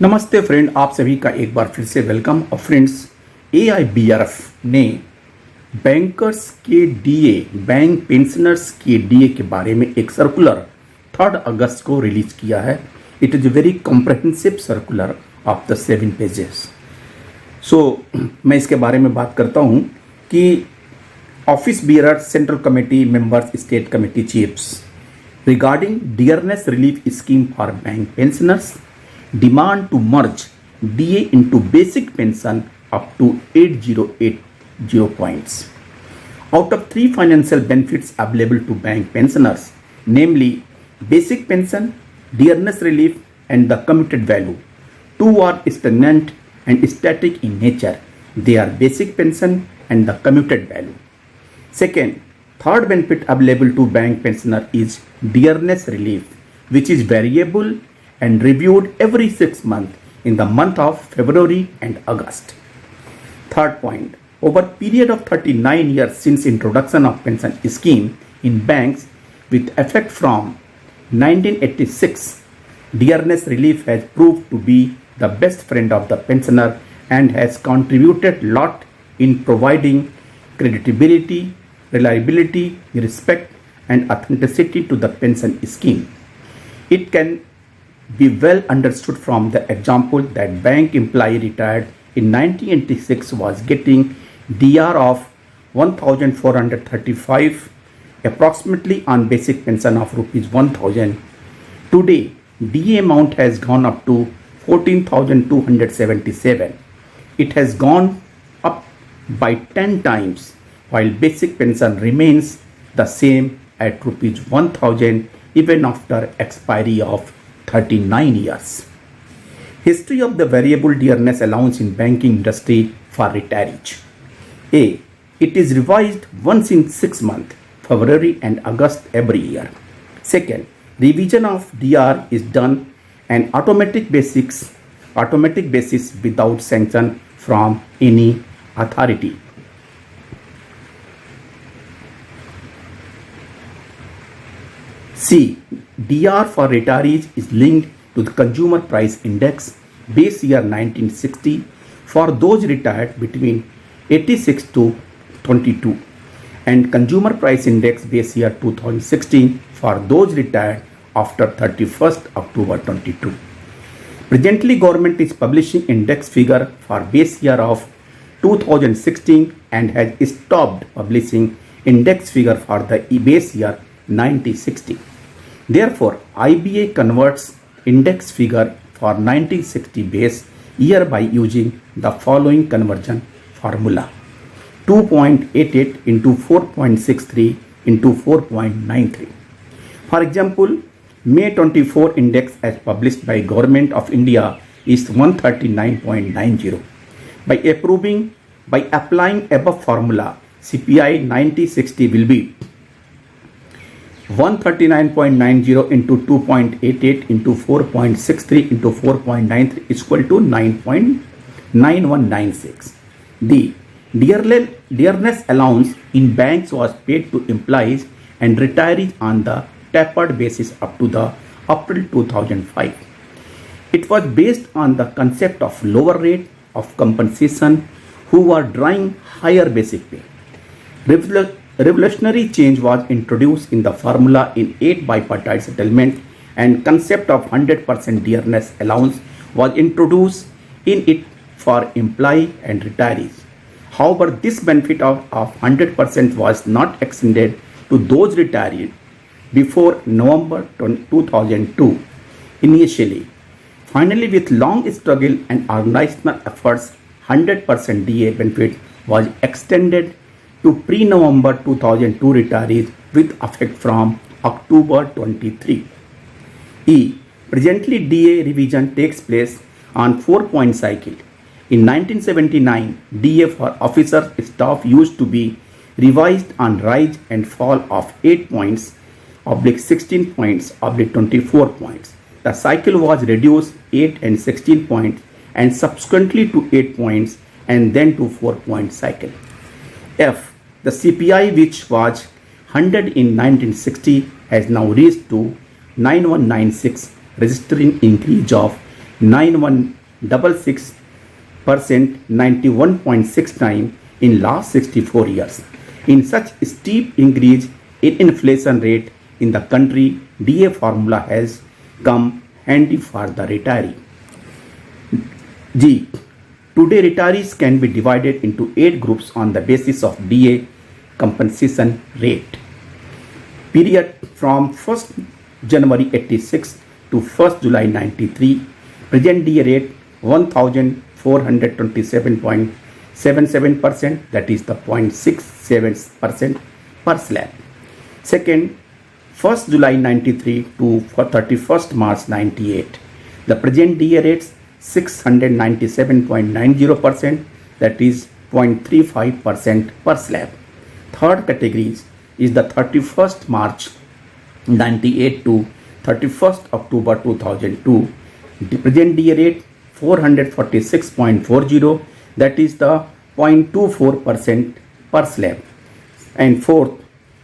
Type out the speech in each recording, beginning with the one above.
नमस्ते फ्रेंड, आप सभी का एक बार फिर से वेलकम। और फ्रेंड्स, AIBRF ने बैंकर्स के डीए, बैंक पेंशनर्स के डीए के बारे में एक सर्कुलर 3 अगस्त को रिलीज किया है। It is a very comprehensive circular of the 7 pages. मैं इसके बारे में बात करता हूँ कि office bearer, central committee members, state committee chiefs regarding Dearness relief scheme for bank pensioners demand to merge DA into basic pension up to 8080 points. Out of 3 financial benefits available to bank pensioners, namely basic pension, Dearness relief and the commuted value, 2 are stagnant and static in nature. They are basic pension and the commuted value. Second, third benefit available to bank pensioner is Dearness relief, which is variable and reviewed every 6 months in the month of February and August. Third point, over period of 39 years since introduction of pension scheme in banks with effect from 1986, Dearness relief has proved to be the best friend of the pensioner and has contributed lot in providing credibility, reliability, respect and authenticity to the pension scheme. It can be well understood from the example that bank employee retired in 1986 was getting DR of 1435 approximately on basic pension of rupees 1000. Today, DA amount has gone up to 14,277. It has gone up by 10 times while basic pension remains the same at rupees 1000 even after expiry of 39 years. History of the variable dearness allowance in banking industry for retirees. A. It is revised once in 6 months, February and August every year. Second, revision of DR is done on automatic basis without sanction from any authority. C. DR for retirees is linked to the Consumer Price Index base year 1960 for those retired between 86 to 22 and Consumer Price Index base year 2016 for those retired after 31st October 22. Presently, government is publishing index figure for base year of 2016 and has stopped publishing index figure for the base year 1960. Therefore, IBA converts index figure for 1960 base year by using the following conversion formula: 2.88 into 4.63 into 4.93. For example, May 24 index as published by Government of India is 139.90. By applying above formula, CPI 9060 will be 139.90 into 2.88 into 4.63 into 4.93 is equal to 9.9196. The dearness allowance in banks was paid to employees and retirees on the tapered basis up to the April 2005. It was based on the concept of lower rate of compensation who were drawing higher basic pay. Revolutionary change was introduced in the formula in 8 bipartite settlement and concept of 100% dearness allowance was introduced in it for employee and retirees. However, this benefit of 100% was not extended to those retired before November 2002 initially. Finally, with long struggle and organizational efforts, 100% DA benefit was extended to pre-November 2002 retirees with effect from October 23. E. Presently, DA revision takes place on 4-point cycle. In 1979, DA for officer staff used to be revised on rise and fall of 8 points, 16 points, 24 points. The cycle was reduced 8 and 16 points and subsequently to 8 points and then to 4-point cycle. F. The CPI, which was 100 in 1960, has now reached to 9196, registering increase of 9166%, 91.69 in last 64 years. In such steep increase in inflation rate in the country, DA formula has come handy for the retiree. G. Today retirees can be divided into 8 groups on the basis of DA compensation rate. Period from 1st January 86 to 1st July 93. Present DA rate 1427.77%, that is the 0.67% per slab. Second, 1st July 93 to 31st March 98. The present DA rates 697.90%, that is 0.35% per slab. Third category is the 31st March 98 to 31st October 2002. The present DA rate 446.40, that is the 0.24% per slab. And fourth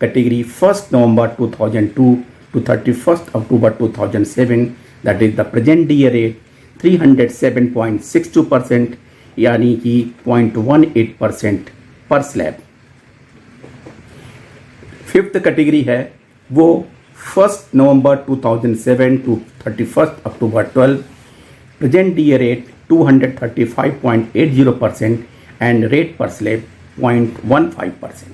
category, 1st November 2002 to 31st October 2007, that is the present DA rate 307.62%, यानी कि 0.18% पर slab. Fifth category है वो 1st November 2007 to 31st October 12, present DA rate 235.80% and rate per slab 0.15%.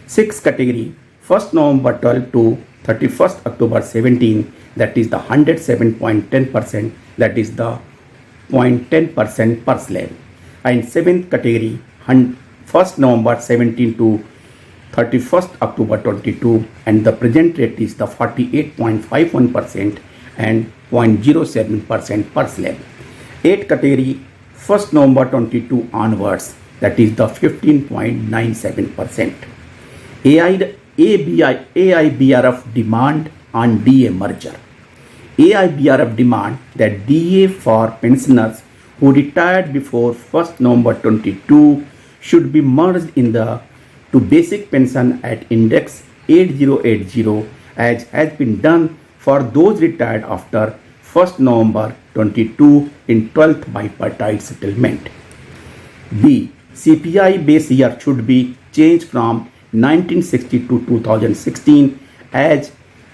Sixth category, 1st November 12 to 31st October 17, that is the 107.10%, that is the 0.10% per slab. And seventh category, 1st November 17 to 31st October 22, and the present rate is the 48.51% and 0.07% per slab. Eighth category, 1st November 22 onwards, that is the 15.97%. AIBRF demand on DA merger. AIBRF demand that DA for pensioners who retired before 1st November 22 should be merged in the to basic pension at index 8080 as has been done for those retired after 1st November 22 in 12th bipartite settlement. B. CPI base year should be changed from 1960 to 2016 as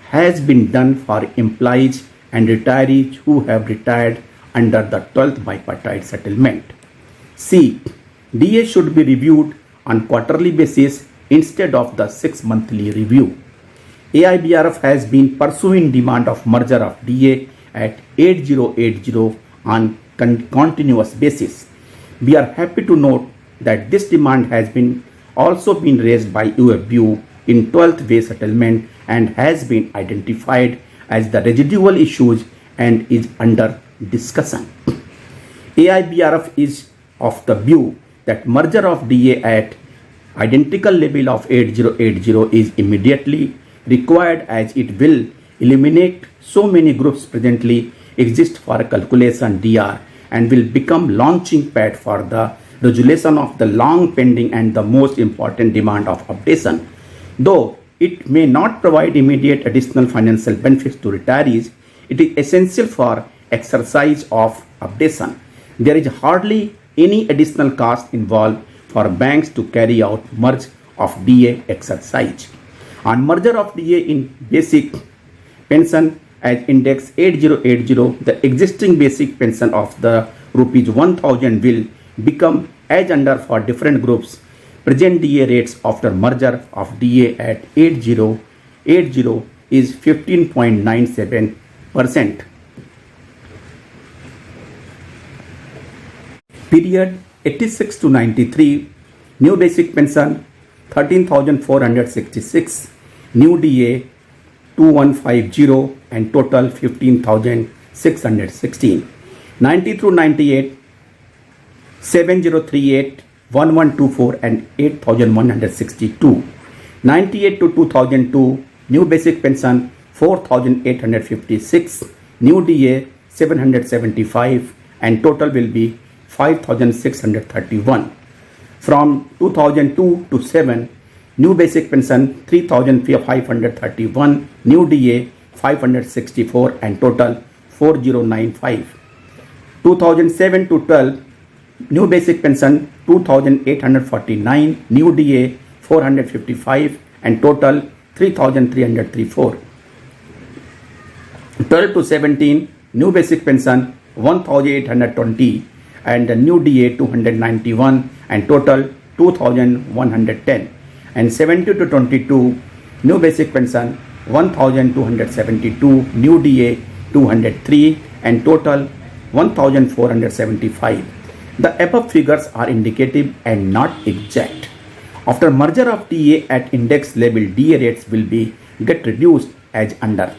has been done for employees and retirees who have retired under the 12th bipartite settlement. C. DA should be reviewed on quarterly basis instead of the 6-monthly review. AIBRF has been pursuing demand of merger of DA at 8080 on continuous basis. We are happy to note that this demand has been also been raised by UFBU in 12th way settlement and has been identified as the residual issues and is under discussion. AIBRF is of the view that merger of DA at identical level of 8080 is immediately required as it will eliminate so many groups presently exist for calculation DR and will become launching pad for the resolution of the long pending and the most important demand of updation. Though it may not provide immediate additional financial benefits to retirees, it is essential for exercise of updation. There is hardly any additional cost involved for banks to carry out merge of DA exercise. On merger of DA in basic pension as index 8080, the existing basic pension of the rupees 1000 will become as under for different groups. Present DA rates after merger of DA at 8080 is 15.97%. Period 86 to 93, new basic pension 13,466, new DA 2150 and total 15,616. 90 through 98, 7038, 1124 and 8,162. 98 to 2002, new basic pension 4,856, new DA 775 and total will be 5,631. From 2002 to 7, new basic pension 3,531, new DA 564 and total 4095. 2007 to 12, new basic pension 2,849, new DA 455, and total 3,334. 12 to 17, new basic pension 1,820 and the new DA 291 and total 2,110. And 70 to 22, new basic pension 1,272, new DA 203 and total 1,475. The above figures are indicative and not exact. After merger of DA at index level, DA rates will get reduced as under.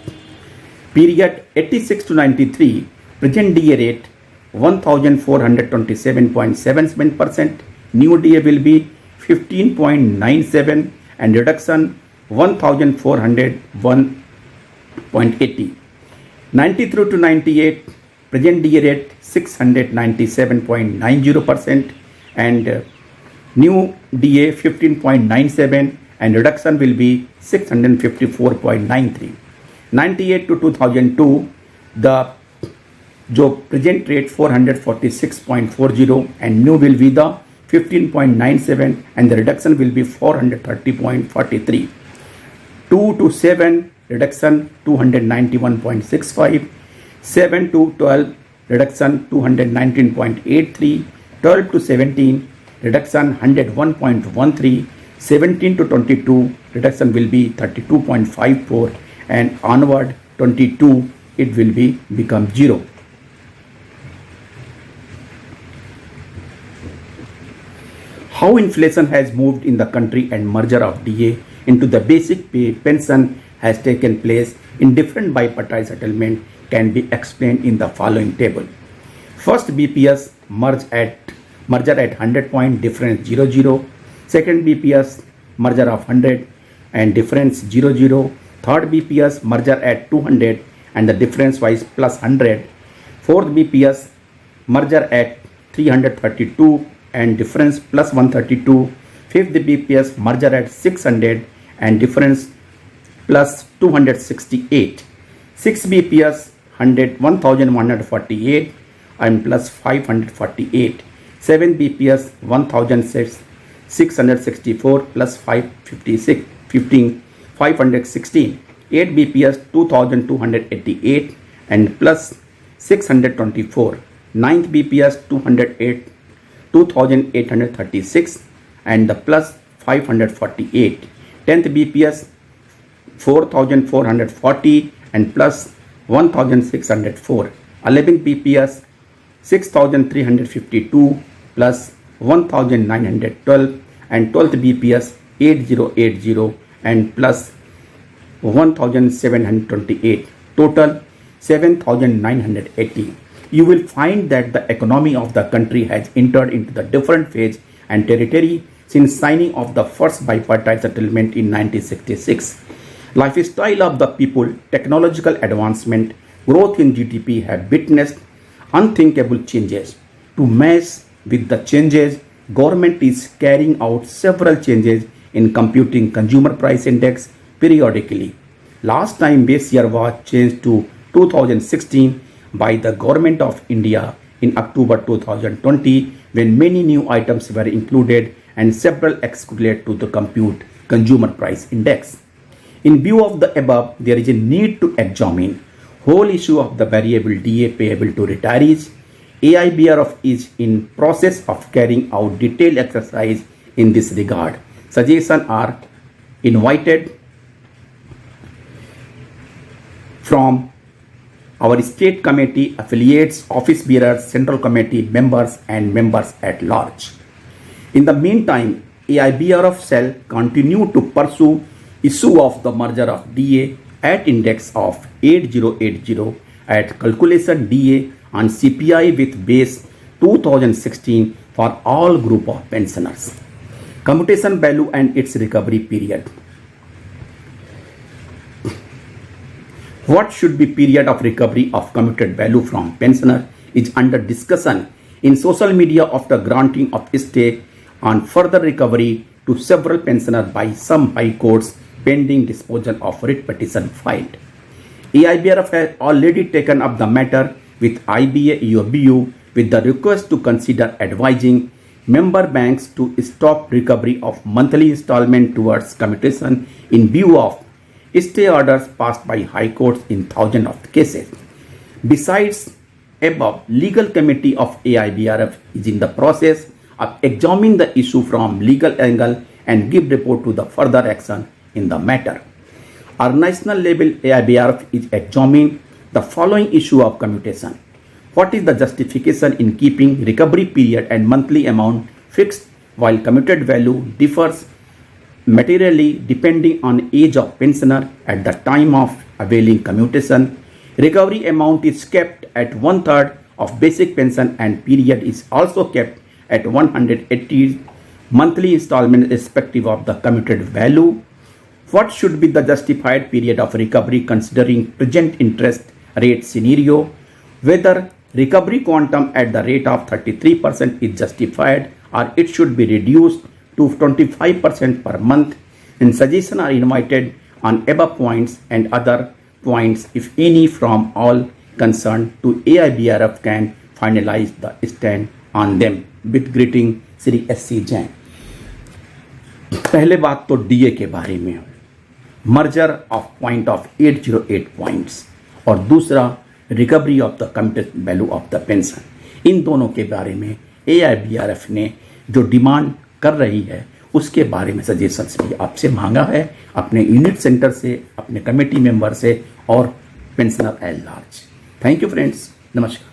Period 86 to 93, present DA rate 1,427.77%, new DA will be 15.97 and reduction 1,401.80. 93 to 98, present DA rate 697.90% and new DA 15.97 and reduction will be 654.93. 98 to 2002, the present rate 446.40 and new will be the 15.97 and the reduction will be 430.43. 2 to 7, reduction 291.65. 7 to 12, reduction 219.83. 12 to 17, reduction 101.13. 17 to 22, reduction will be 32.54 and onward 22 it will become 0. How inflation has moved in the country and merger of DA into the basic pay pension has taken place in different bipartite settlement can be explained in the following table. First, BPS merger at 100 point, difference 00. Second, BPS merger of 100 and difference 00. Third, BPS merger at 200 and the difference wise plus 100. Fourth, BPS merger at 332 and difference plus 132. Fifth, BPS merger at 600 and difference plus 268. 6 BPS 1148 and plus 548. 7 BPS 1664 plus 556 516. 8 BPS 2288 and plus 624. 9th BPS 2836 and the plus 548. 10th BPS 4440 and plus 1604. 11th BPS 6352 plus 1912 and 12th BPS 8080 and plus 1728. Total 7980. You will find that the economy of the country has entered into the different phase and territory since signing of the first bipartite settlement in 1966. Lifestyle of the people, technological advancement, growth in GDP have witnessed unthinkable changes. To match with the changes, government is carrying out several changes in computing consumer price index periodically. Last time base year was changed to 2016 by the Government of India in October 2020 when many new items were included and several excluded to the compute consumer price index. In view of the above, there is a need to examine whole issue of the variable DA payable to retirees. AIBRF is in process of carrying out detailed exercise in this regard. Suggestions are invited from our state committee, affiliates, office bearers, central committee members and members at large. In the meantime, AIBRF shall continue to pursue issue of the merger of DA at index of 8080 at calculation DA on CPI with base 2016 for all group of pensioners. Commutation value and its recovery period. What should be period of recovery of commuted value from pensioner is under discussion in social media after granting of stay on further recovery to several pensioners by some high courts pending disposal of writ petition filed. AIBRF has already taken up the matter with IBA UBU with the request to consider advising member banks to stop recovery of monthly installment towards commutation in view of stay orders passed by high courts in thousands of cases. Besides above, legal committee of AIBRF is in the process of examining the issue from legal angle and give report to the further action in the matter. Our national level AIBRF is examining the following issue of commutation. What is the justification in keeping recovery period and monthly amount fixed while commuted value differs materially depending on age of pensioner at the time of availing commutation? Recovery amount is kept at 1/3 of basic pension and period is also kept at 180 monthly installment respective of the commuted value. What should be the justified period of recovery considering present interest rate scenario? Whether recovery quantum at the rate of 33% is justified or it should be reduced to 25% per month. And suggestions are invited on above points and other points, if any, from all concerned to AIBRF can finalize the stand on them. With greeting, Shri SC Jain. पहले बात तो DA के बारे में, merger of point of 808 points, और दूसरा recovery of the commuted value of the pension. इन दोनों के बारे में AIBRF ने जो डिमांड कर रही है उसके बारे में सजेशंस भी आपसे मांगा है, अपने यूनिट सेंटर से, अपने कमेटी मेंबर से और pensioner at large. Thank you friends, नमस्कार।